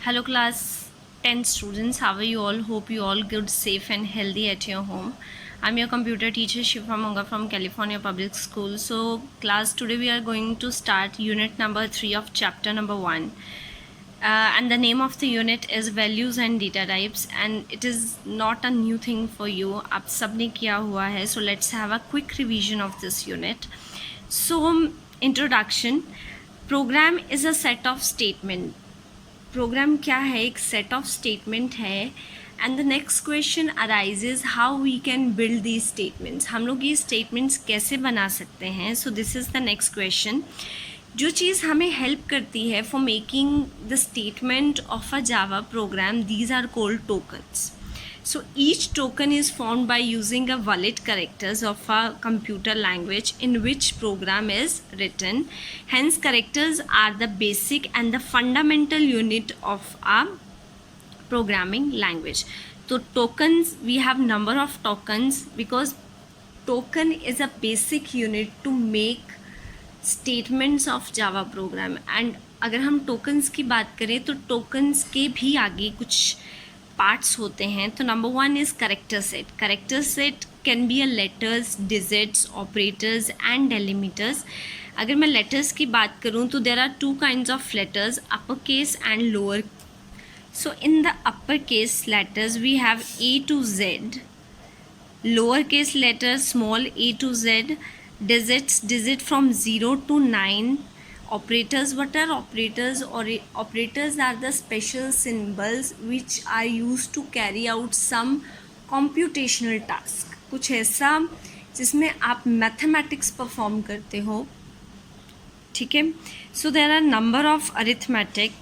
Hello class 10 students, how are you all? Hope you all good, safe and healthy at your home. I'm your computer teacher Shifa Monga from California Public School. So class, today we are going to start unit number 3 of chapter number 1. And the name of the unit is values and data types, and it is not a new thing for you. आप सबने किया हुआ है. So let's have a quick revision of this unit. So introduction. Program is a set of statement. Program क्या है? एक set of statement है. And the next question arises how we can build these statements. हम लोग ये statements कैसे बना सकते हैं? So this is the next question. जो चीज़ हमें हेल्प करती है for making the statement of a Java program, these are called tokens. So each token is formed by using a valid characters of a computer language in which program is written. Hence characters are the basic and the fundamental unit of a programming language. So tokens, we have number of tokens because token is a basic unit to make statements of Java program. And अगर हम tokens की बात करें तो tokens के भी आगे कुछ पार्ट्स होते हैं. तो number 1 is character set. Character set can be a letters, digits, operators and delimiters. अगर मैं लेटर्स की बात करूं तो there are 2 kinds of letters, upper case and lower. So in the upper case letters we have A to Z, lower case letters small a to Z, digits digit from 0 to 9. Operators, what are operators? Or operators are the special symbols which are used to carry out some computational task. कुछ ऐसा जिसमें आप mathematics perform करते हो. ठीक है. So there are number of arithmetic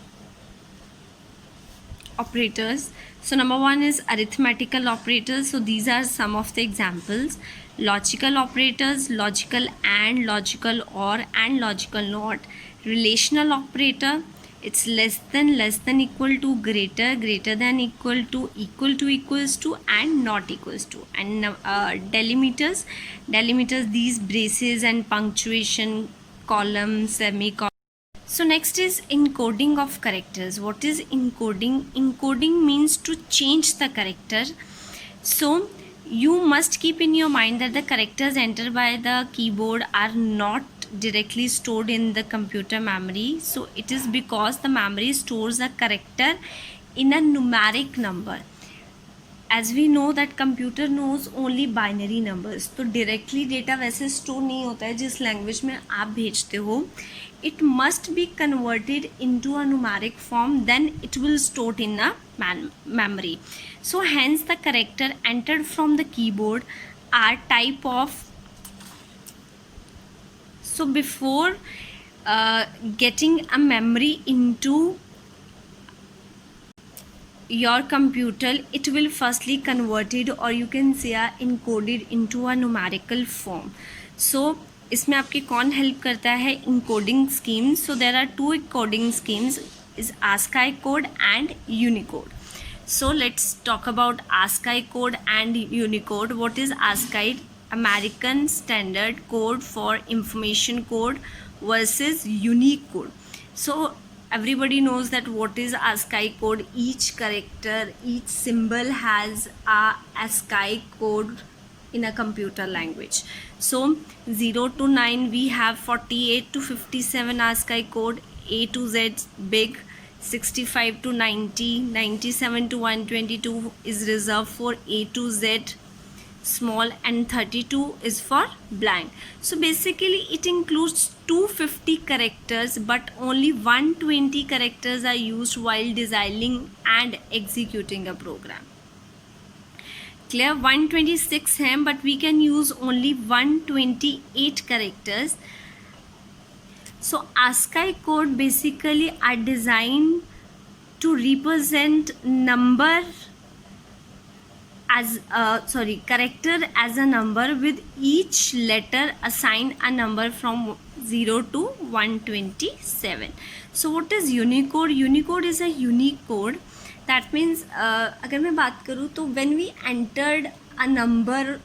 operators. So number 1 is arithmetical operators. So these are some of the examples. Logical operators, logical and, logical or and logical not. Relational operator, it's less than equal to, greater than equal to equals to and not equals to. And delimiters, these braces and punctuation, column, semicolon. So next is encoding of characters. What is encoding? Encoding means to change the character. So you must keep in your mind that the characters entered by the keyboard are not directly stored in the computer memory. So it is because the memory stores a character in a numeric number. As we know that computer knows only binary numbers. तो directly data वैसे store नहीं होता है जिस language में आप भेजते हो. It must be converted into a numeric form, then it will store in a memory. So hence the character entered from the keyboard are type of. So before getting a memory into your computer, it will firstly converted or you can say encoded into a numerical form. So इसमें आपके कौन help करता है? Encoding schemes. So there are 2 encoding schemes, is ASCII code and Unicode. So let's talk about ASCII code and Unicode. What is ASCII? American Standard Code for Information Code versus Unicode. So everybody knows that what is ASCII code. Each character, each symbol has a ASCII code in a computer language. So 0 to 9 we have 48 to 57 ASCII code. A to Z big, 65 to 90, 97 to 122 is reserved for A to Z small, and 32 is for blank. So basically it includes 250 characters, but only 120 characters are used while designing and executing a program. Clear? 126 हैं, but we can use only 128 characters. So ASCII code basically are designed to represent number as character as a number, with each letter assign a number from 0 to 127. So what is Unicode? Unicode is a unique code. That means अगर मैं बात करूँ तो when we entered a number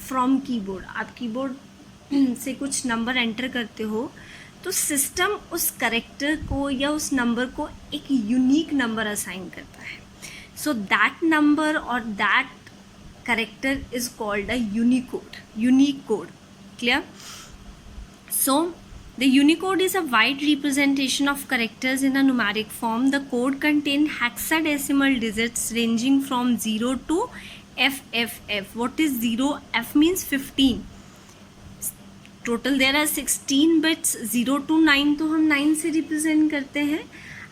from keyboard, आप keyboard से कुछ number enter करते हो तो सिस्टम उस करेक्टर को या उस नंबर को एक यूनिक नंबर असाइन करता है. सो दैट नंबर और that character is called a unique code. Clear? So the Unicode is a wide representation of characters in a numeric form. The code contains hexadecimal digits ranging from 0 to FFF. What is 0? F means 15. Total there are 16 bits. 0 to 9 तो हम 9 से represent करते हैं.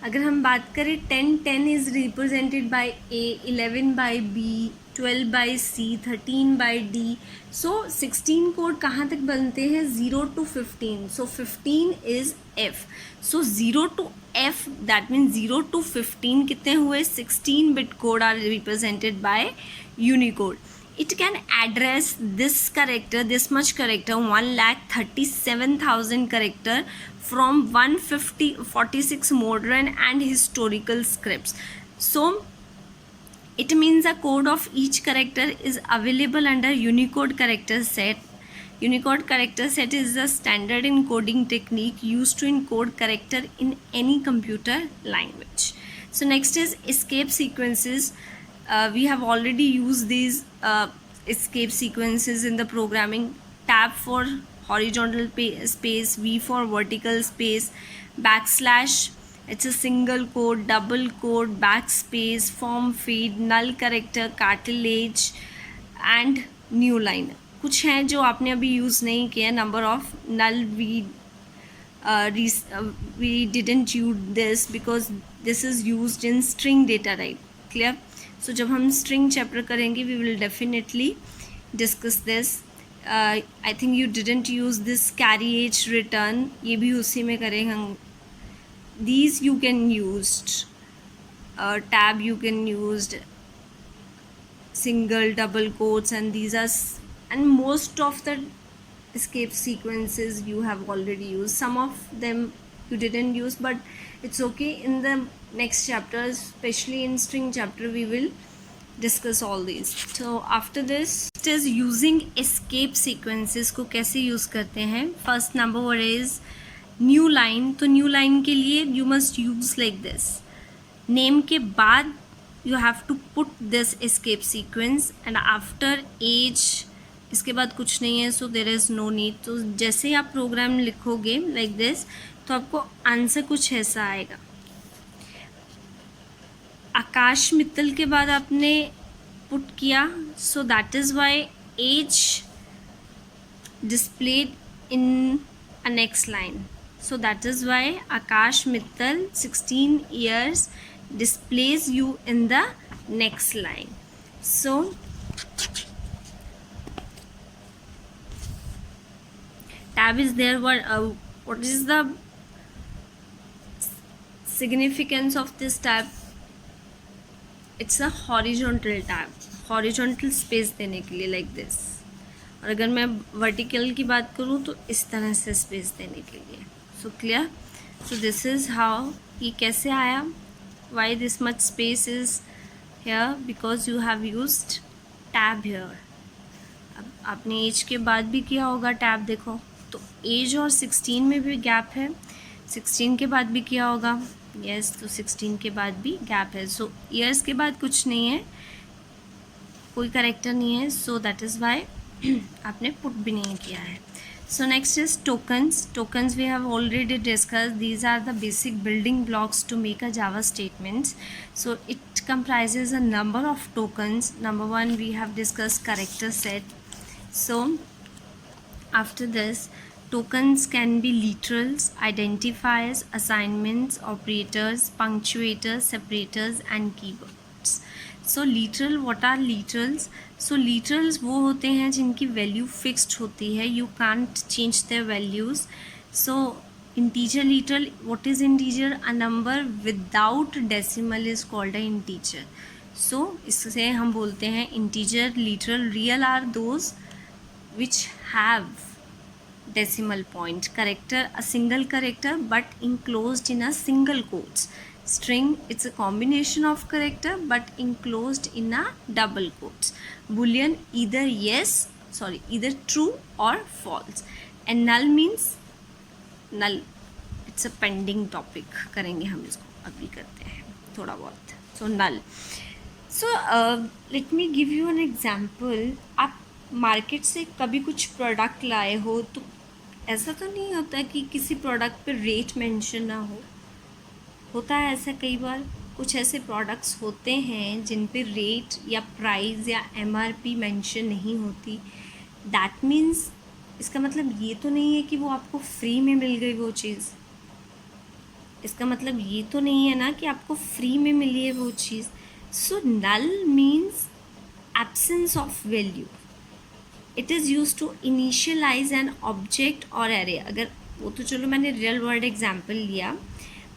अगर हम बात करें 10 is represented by A, 11 by B, 12 by C, 13 by D. So 16 code कहाँ तक बनते हैं? 0 to 15. So 15 is F. So 0 to F, that means 0 to 15 कितने हुए? 16 bit code are represented by Unicode. It can address this much character, 1,37,000 character from 146 modern and historical scripts. So it means a code of each character is available under Unicode character set. Unicode character set is the standard encoding technique used to encode character in any computer language. So next is escape sequences. We have already used these escape sequences in the programming. Tab for horizontal space, V for vertical space, backslash, it's a single quote, double quote, backspace, form feed, null character, cartilage and new line. कुछ हैं जो आपने अभी use नहीं किया. Number of null we didn't use this because this is used in string data type. Clear? So जब हम string chapter करेंगे we will definitely discuss this. I think you didn't use this carry h return, ये भी उसी में करेंगे हम. These you can used, tab you can used, single, double quotes, and these are and most of the escape sequences you have already used. Some of them you didn't use, but it's okay. In the next chapter, especially in string chapter, we will discuss all these. So after this is using escape sequences को कैसे use करते हैं. First number one is new line. तो new line के लिए you must use like this. Name के बाद you have to put this escape sequence and after age इसके बाद कुछ नहीं है. So there is no need. तो जैसे ही आप प्रोग्राम लिखोगे like this तो आपको आंसर कुछ ऐसा आएगा. आकाश मित्तल के बाद आपने पुट किया. So that is why as displayed in a next line. So that is why Akash Mittal 16 years displays you in the next line. So tab is there. What is the significance of this tab? It's a horizontal tab, horizontal space देने के लिए like this. और अगर मैं vertical की बात करूँ तो इस तरह से space देने के लिए. So clear? So this is how ये कैसे आया? Why this much space is here? Because you have used tab here. अब आपने age के बाद भी किया होगा tab. देखो तो age और 16 में भी gap है. 16 के बाद भी किया होगा. यस तो 16 के बाद भी गैप है. सो ईयर्स के बाद कुछ नहीं है, कोई करेक्टर नहीं है. सो दैट इज़ वाई आपने पुट भी नहीं किया है. So next is tokens. Tokens we have already discuss. These are the basic building blocks to make a Java statements. So it comprises a number of tokens. Number one we have discussed character set. So after this tokens can be literals, identifiers, assignments, operators, punctuators, separators and keywords. So literal, what are literals? So literals वो होते हैं जिनकी value fixed होती है. You can't change their values. So integer literal, what is integer? A number without decimal is called a integer. So इससे हम बोलते हैं integer literal. Real are those which have decimal point. Character, a single character but enclosed in a single quotes. String, it's a combination of character but enclosed in a double quotes. Boolean, either true or false. And null means null, it's a pending topic, करेंगे हम इसको, अभी करते हैं थोड़ा बहुत. So null. So let me give you an example. आप market से कभी कुछ प्रोडक्ट लाए हो तो ऐसा तो नहीं होता कि किसी प्रोडक्ट पे रेट मेंशन ना हो. होता है ऐसा कई बार. कुछ ऐसे प्रोडक्ट्स होते हैं जिन पे रेट या प्राइस या एमआरपी मेंशन नहीं होती. दैट मीन्स इसका मतलब ये तो नहीं है कि वो आपको फ्री में मिल गई वो चीज़. इसका मतलब ये तो नहीं है ना कि आपको फ्री में मिली है वो चीज़. So null means absence of value. It is use to initialise an object और एरे. अगर वो तो चलो मैंने रियल वर्ल्ड एग्जाम्पल लिया,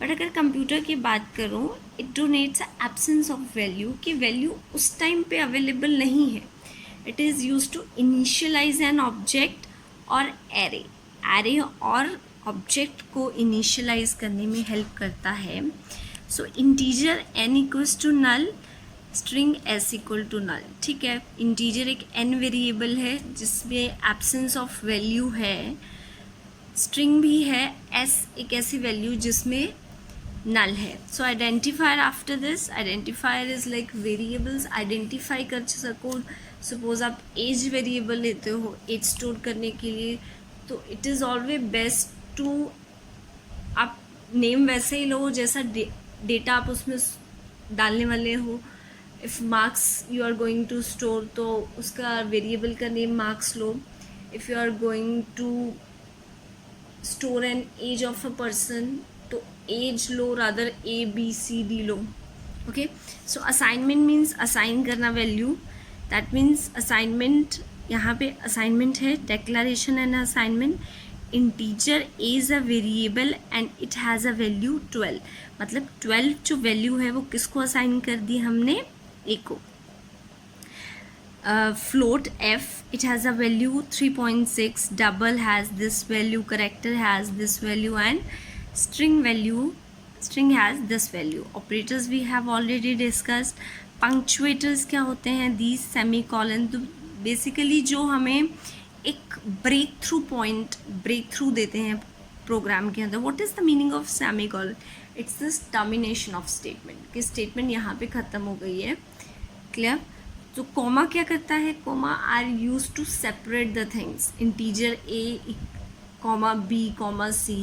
बट अगर कंप्यूटर की बात करूँ, it donates absence of value, कि वैल्यू उस टाइम पे अवेलेबल नहीं है. It is use to initialise an object और एरे. एरे और ऑब्जेक्ट को इनिशियलाइज करने में हेल्प करता है. So integer n equals to null, string s equal to null. ठीक है, इंटीजर एक n वेरिएबल है जिसमें एब्सेंस ऑफ वैल्यू है. स्ट्रिंग भी है, s एक ऐसी वैल्यू जिसमें नल है. So identifier after this. Identifier is like variables identify कर सको. सपोज आप एज वेरिएबल लेते हो एज स्टोर करने के लिए, तो it is always best to आप नेम वैसे ही लो जैसा डेटा आप उसमें डालने वाले हो. If marks you are going to store तो उसका वेरिएबल का नेम मार्क्स लो. If you are going to store an age of a person तो एज लो, रादर ABCD लो. Okay, so assignment means assign करना वैल्यू. दैट मीन्स असाइनमेंट, यहाँ पे असाइनमेंट है, declaration and assignment. Integer is a variable and it has a value 12. मतलब 12 जो value है वो किसको असाइन कर दी हमने, ए को. Float f, it has a value 3.6. Double has this value, character has this value, and string has this value. Operators we have already discussed. Punctuators क्या होते हैं, these semicolon. तो बेसिकली जो हमें एक ब्रेक थ्रू देते हैं प्रोग्राम के अंदर. What is the meaning of semicolon? It's this termination of statement, कि स्टेटमेंट यहाँ पे ख़त्म हो गई है. क्लियर? तो कॉमा क्या करता है? Comma are use to separate the things. Integer a comma b comma c,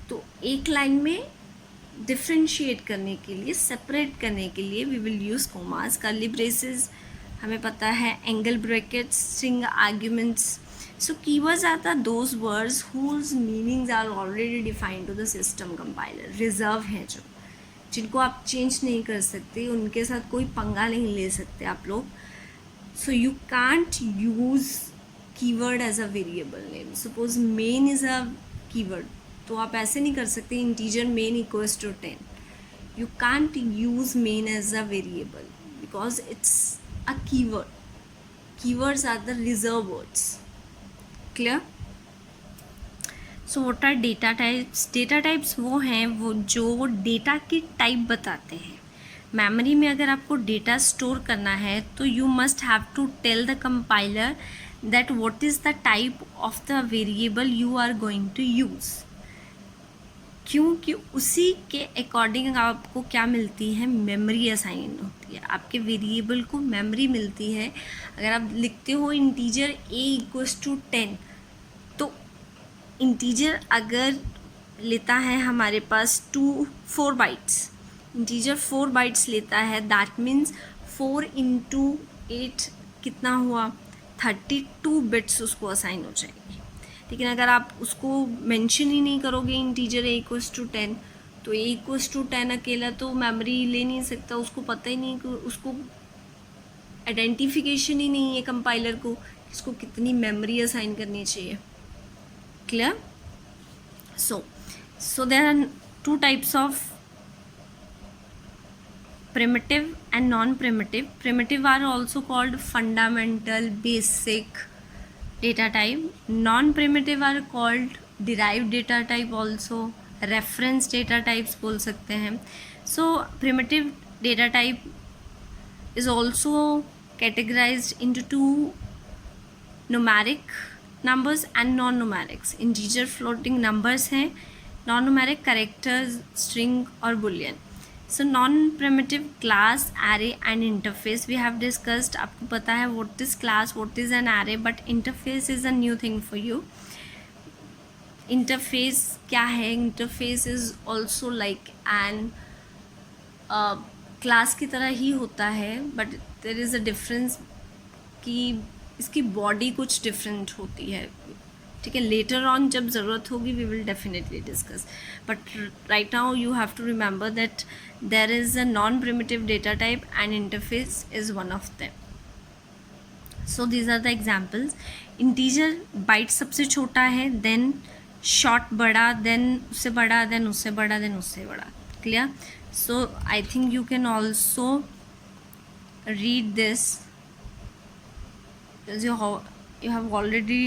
तो एक लाइन में डिफ्रेंशिएट करने के लिए, सेपरेट करने के लिए we will use commas. Curly braces हमें पता है, angle brackets, string arguments. So keywords are the those words whose meanings are already defined to the system compiler. Reserve हैं जो, जिनको आप चेंज नहीं कर सकते, उनके साथ कोई पंगा नहीं ले सकते आप लोग. So you can't use keyword as a variable name. Suppose main is a keyword, तो आप ऐसे नहीं कर सकते integer main equals to 10. You can't use main as a variable because it's a keyword. Keywords are the reserved words. Clear? So what are data types? Data types वो हैं वो जो डेटा की टाइप बताते हैं. मेमोरी में अगर आपको डेटा स्टोर करना है तो you must have to tell the compiler that what is the type of the variable you are going to use. क्योंकि उसी के अकॉर्डिंग आपको क्या मिलती है, मेमोरी असाइन होती है. आपके वेरिएबल को मेमोरी मिलती है. अगर आप लिखते हो इंटीजर a इक्वल्स टू 10, तो इंटीजर अगर लेता है हमारे पास 4 बाइट्स, इंटीजर 4 बाइट्स लेता है, दैट मीन्स 4 इंटू 8 कितना हुआ, 32 बिट्स उसको असाइन हो जाएगी. लेकिन अगर आप उसको मेंशन ही नहीं करोगे इंटीजर a इक्वल्स टू 10, तो a इक्वल्स टू 10 अकेला तो मेमोरी ले नहीं सकता. उसको पता ही नहीं, उसको आइडेंटिफिकेशन ही नहीं है कंपाइलर को इसको कितनी मेमोरी असाइन करनी चाहिए. Clear? So there are 2 types of primitive and non-primitive. Primitive are also called fundamental, basic data type. Non-primitive are called derived data type, also reference data types बोल सकते हैं. So primitive data type is also categorized into 2 numeric numbers and non-numerics. Integer floating numbers हैं non numeric character, string और boolean. So non primitive class, array and interface we have discussed. आपको पता है what is class, what is an array, but interface is a new thing for you. Interface क्या है? Interface is also like an class की तरह ही होता है, but there is a difference कि इसकी बॉडी कुछ डिफरेंट होती है. ठीक है, लेटर ऑन जब ज़रूरत होगी we will definitely discuss, but right now you have to remember that there is a non primitive data type and interface is one of them. So these are the examples. Integer byte सबसे छोटा है, then short बड़ा, then उससे बड़ा, then उससे बड़ा, then उससे बड़ा. Clear? So I think you can also read this because you have already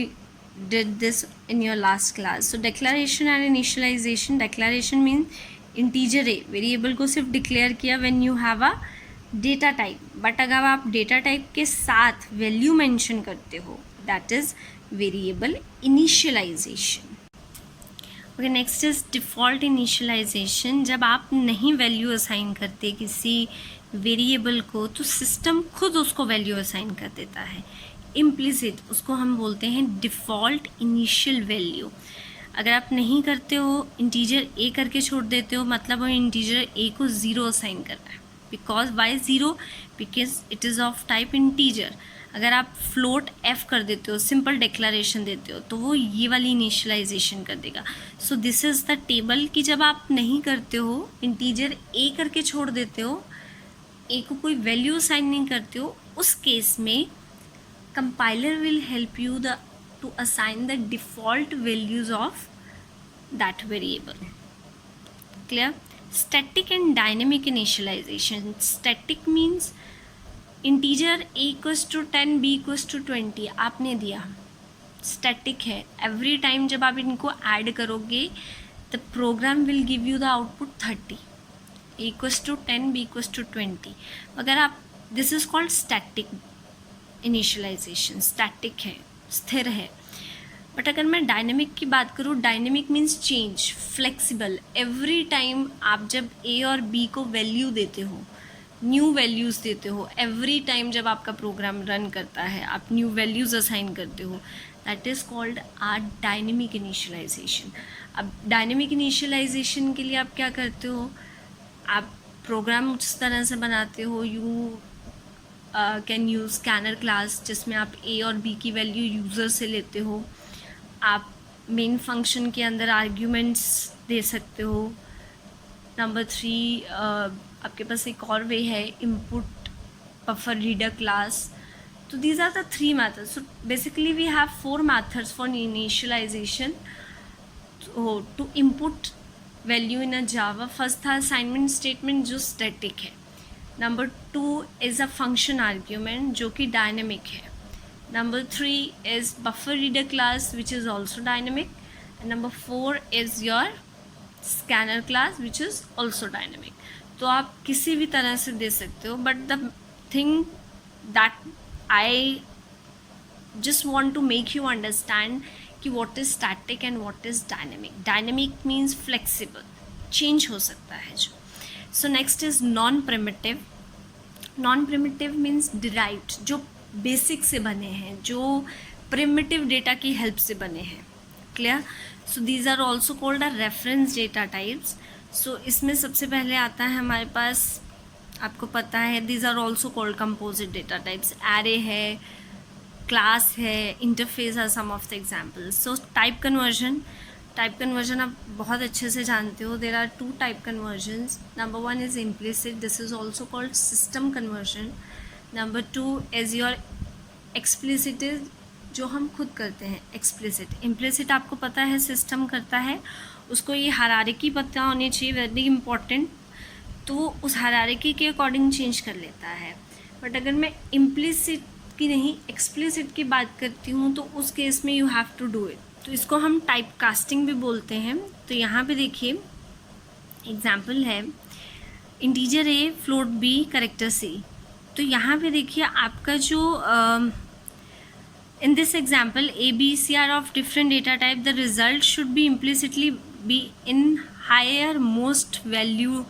did this in your last class. So declaration and initialization. Declaration means integer a variable को सिर्फ declare किया when you have a data type, but अगर आप data type के साथ value mention करते हो that is variable initialization. Okay, next is default initialization. जब आप नहीं वैल्यू असाइन करते किसी वेरिएबल को तो सिस्टम खुद उसको वैल्यू असाइन कर देता है. इम्प्लिसिट उसको हम बोलते हैं डिफ़ॉल्ट इनिशियल वैल्यू. अगर आप नहीं करते हो, इंटीजर ए करके छोड़ देते हो, मतलब वो इंटीजर ए को ज़ीरो असाइन कर रहा है. Because why zero? Because it is of type integer. अगर आप फ्लोट एफ कर देते हो, सिंपल डिक्लेरेशन देते हो, तो वो ये वाली इनिशियलाइजेशन कर देगा. सो दिस इज़ द टेबल कि जब आप नहीं करते हो, इंटीजर ए करके छोड़ देते हो, ए को कोई वैल्यू असाइन नहीं करते हो, उस केस में compiler will help you to assign the default values of that variable. Clear? Static and dynamic initialization. Static means integer a equals to 10, b equals to 20 आपने दिया, स्टैटिक है. एवरी टाइम जब आप इनको ऐड करोगे the program will give you the output 30. a equals to 10, b equals to 20. अगर आप, this is called static initialization. Static है, स्थिर है. बट अगर मैं डायनेमिक की बात करूँ, dynamic means change, flexible. Every time आप जब a और b को वैल्यू देते हो, न्यू वैल्यूज़ देते हो, एवरी टाइम जब आपका प्रोग्राम रन करता है आप न्यू वैल्यूज़ असाइन करते हो, that is called are dynamic initialization. अब डायनेमिक इनिशियलाइजेशन के लिए आप क्या करते हो? आप प्रोग्राम उस तरह से बनाते हो, you can use scanner class जिसमें आप ए और बी की वैल्यू यूज़र से लेते हो. आप मेन फंक्शन के अंदर आर्ग्यूमेंट्स दे सकते हो. नंबर 3 आपके पास एक और वे है, इनपुट बफर रीडर क्लास. तो these are the 3 methods. So basically we have 4 methods for initialization to input value in a Java. First था असाइनमेंट स्टेटमेंट जो स्टैटिक है. Number 2 is a function argument जो कि dynamic है. Number 3 is buffer reader class which is also dynamic. And number 4 is your scanner class which is also dynamic. तो आप किसी भी तरह से दे सकते हो, but the thing that I just want to make you understand कि what is static and what is dynamic. Dynamic means flexible, change हो सकता है जो. So next is non primitive. Non primitive means derived, जो basic से बने हैं, जो प्रिमिटिव डेटा की हेल्प से बने हैं. Clear? So these are also called a reference data types. So इसमें सबसे पहले आता है हमारे पास, आपको पता है, these are also called composite data types. Array है, क्लास है, interface are some of the examples. So type conversion. Type conversion आप बहुत अच्छे से जानते हो. There are 2 type conversions. Number 1 is implicit, this is also called system conversion. Number 2 is your explicit, जो हम खुद करते हैं. एक्सप्लिसिट. इम्प्लिसिट आपको पता है सिस्टम करता है, उसको ये हायरार्की पता होनी चाहिए, वेरी इंपॉर्टेंट. तो उस हायरार्की के अकॉर्डिंग चेंज कर लेता है. बट अगर मैं इम्प्लिसिट की नहीं एक्सप्लिसिट की बात करती हूँ तो उस केस में you have to do it. तो इसको हम टाइप कास्टिंग भी बोलते हैं. तो यहाँ पे देखिए एग्जाम्पल है, integer a, float B, character सी. तो यहाँ पे देखिए आपका जो in this example a, b, c are of different data type, the result should be implicitly be in higher most value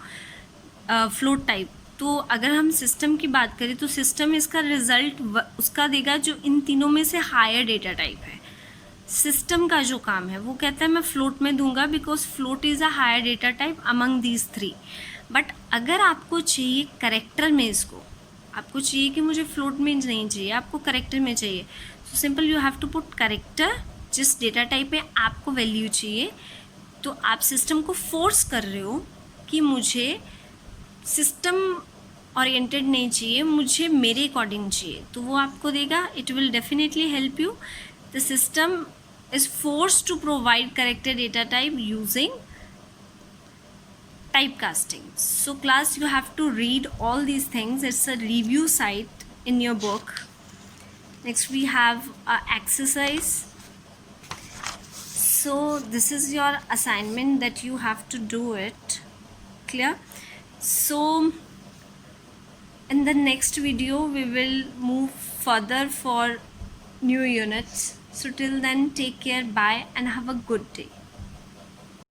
float type. तो अगर हम सिस्टम की बात करें तो सिस्टम इसका रिजल्ट उसका देगा जो इन तीनों में से हायर डेटा टाइप है. सिस्टम का जो काम है वो कहता है मैं फ्लोट में दूंगा because float is a higher data type among these three. But अगर आपको चाहिए करेक्टर में, इसको आपको चाहिए कि मुझे फ्लोट में नहीं चाहिए, आपको करेक्टर में चाहिए, तो simple you have to put character जिस डेटा टाइप में आपको वैल्यू चाहिए. तो आप सिस्टम को फोर्स कर रहे हो कि मुझे सिस्टम ओरिएंटेड नहीं चाहिए, मुझे मेरे अकॉर्डिंग चाहिए, तो वो आपको देगा. It will definitely help you. The system is forced to provide corrected data type using typecasting. So class, you have to read all these things. It's a review site in your book. Next we have exercise. So this is your assignment that you have to do it. Clear? So in the next video we will move further for new units. So till then, take care, bye, and have a good day.